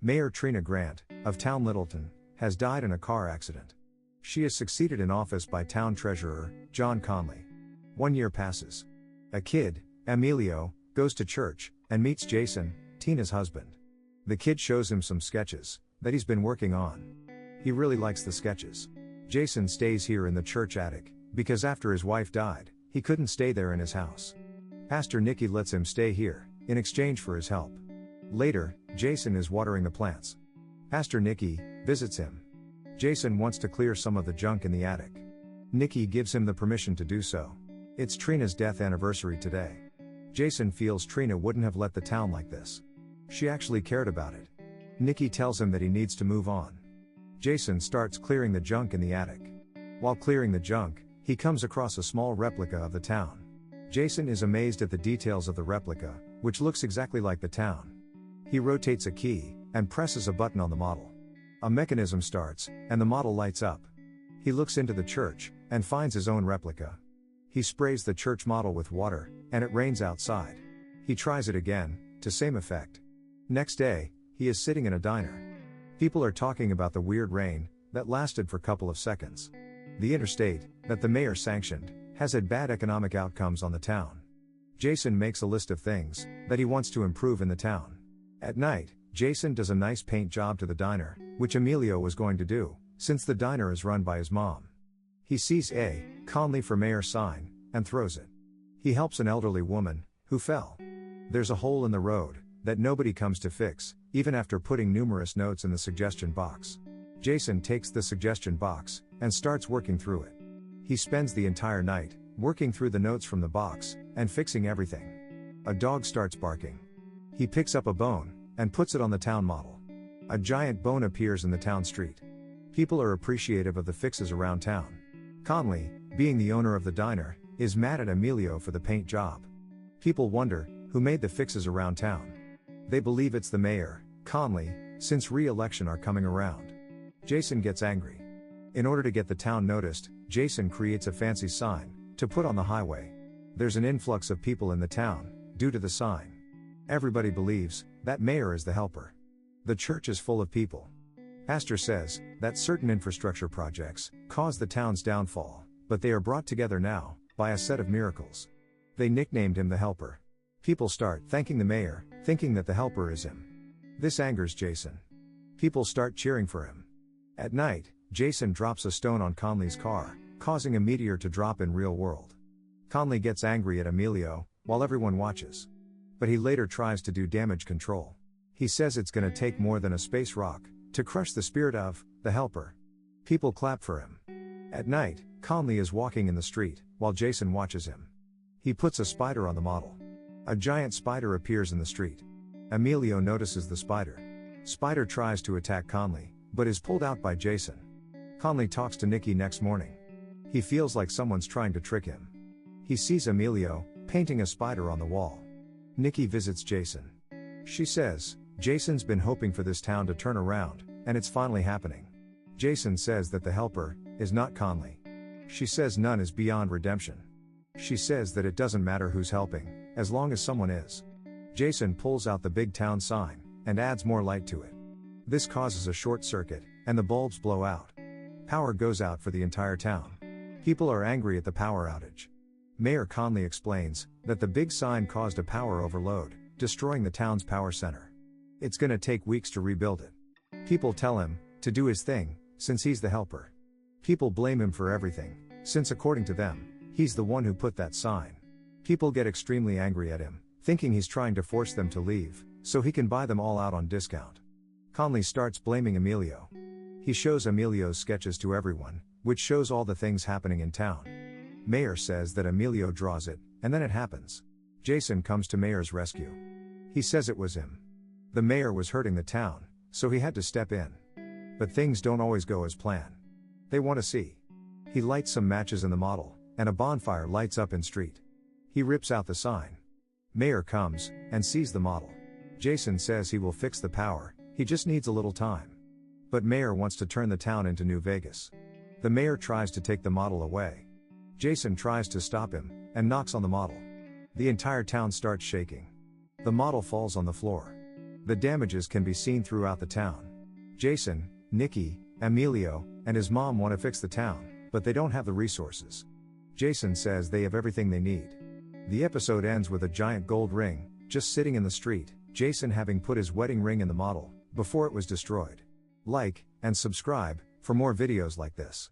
Mayor Trina Grant, of Town Littleton, has died in a car accident. She is succeeded in office by Town Treasurer, John Conley. 1 year passes. A kid, Emilio, goes to church, and meets Jason, Tina's husband. The kid shows him some sketches that he's been working on. He really likes the sketches. Jason stays here in the church attic, because after his wife died, he couldn't stay there in his house. Pastor Nicky lets him stay here, in exchange for his help. Later, Jason is watering the plants. Pastor Nicky visits him. Jason wants to clear some of the junk in the attic. Nicky gives him the permission to do so. It's Trina's death anniversary today. Jason feels Trina wouldn't have let the town like this. She actually cared about it. Nicky tells him that he needs to move on. Jason starts clearing the junk in the attic. While clearing the junk, he comes across a small replica of the town. Jason is amazed at the details of the replica, which looks exactly like the town. He rotates a key, and presses a button on the model. A mechanism starts, and the model lights up. He looks into the church, and finds his own replica. He sprays the church model with water, and it rains outside. He tries it again, to same effect. Next day, he is sitting in a diner. People are talking about the weird rain, that lasted for a couple of seconds. The interstate, that the mayor sanctioned, has had bad economic outcomes on the town. Jason makes a list of things that he wants to improve in the town. At night, Jason does a nice paint job to the diner, which Emilio was going to do, since the diner is run by his mom. He sees a Conley for Mayor sign, and throws it. He helps an elderly woman, who fell. There's a hole in the road, that nobody comes to fix, even after putting numerous notes in the suggestion box. Jason takes the suggestion box, and starts working through it. He spends the entire night, working through the notes from the box, and fixing everything. A dog starts barking. He picks up a bone, and puts it on the town model. A giant bone appears in the town street. People are appreciative of the fixes around town. Conley, being the owner of the diner, is mad at Emilio for the paint job. People wonder, who made the fixes around town. They believe it's the mayor, Conley, since re-election are coming around. Jason gets angry. In order to get the town noticed, Jason creates a fancy sign, to put on the highway. There's an influx of people in the town, due to the sign. Everybody believes, that mayor is the helper. The church is full of people. Pastor says, that certain infrastructure projects, caused the town's downfall, but they are brought together now, by a set of miracles. They nicknamed him the helper. People start thanking the mayor, thinking that the helper is him. This angers Jason. People start cheering for him. At night, Jason drops a stone on Conley's car, causing a meteor to drop in real world. Conley gets angry at Emilio, while everyone watches. But he later tries to do damage control. He says it's gonna take more than a space rock, to crush the spirit of, the helper. People clap for him. At night, Conley is walking in the street, while Jason watches him. He puts a spider on the model. A giant spider appears in the street. Emilio notices the spider. Spider tries to attack Conley, but is pulled out by Jason. Conley talks to Nicky next morning. He feels like someone's trying to trick him. He sees Emilio, painting a spider on the wall. Nicky visits Jason. She says, Jason's been hoping for this town to turn around, and it's finally happening. Jason says that the helper, is not Conley. She says none is beyond redemption. She says that it doesn't matter who's helping, as long as someone is. Jason pulls out the big town sign, and adds more light to it. This causes a short circuit, and the bulbs blow out. Power goes out for the entire town. People are angry at the power outage. Mayor Conley explains, that the big sign caused a power overload, destroying the town's power center. It's gonna take weeks to rebuild it. People tell him, to do his thing, since he's the helper. People blame him for everything, since according to them, he's the one who put that sign. People get extremely angry at him, thinking he's trying to force them to leave, so he can buy them all out on discount. Conley starts blaming Emilio. He shows Emilio's sketches to everyone, which shows all the things happening in town. Mayor says that Emilio draws it, and then it happens. Jason comes to Mayor's rescue. He says it was him. The mayor was hurting the town, so he had to step in. But things don't always go as planned. They want to see. He lights some matches in the model, and a bonfire lights up in street. He rips out the sign. Mayor comes, and sees the model. Jason says he will fix the power, he just needs a little time. But Mayor wants to turn the town into New Vegas. The mayor tries to take the model away. Jason tries to stop him, and knocks on the model. The entire town starts shaking. The model falls on the floor. The damages can be seen throughout the town. Jason, Nikki, Emilio, and his mom want to fix the town, but they don't have the resources. Jason says they have everything they need. The episode ends with a giant gold ring, just sitting in the street, Jason having put his wedding ring in the model, before it was destroyed. Like, and subscribe, for more videos like this.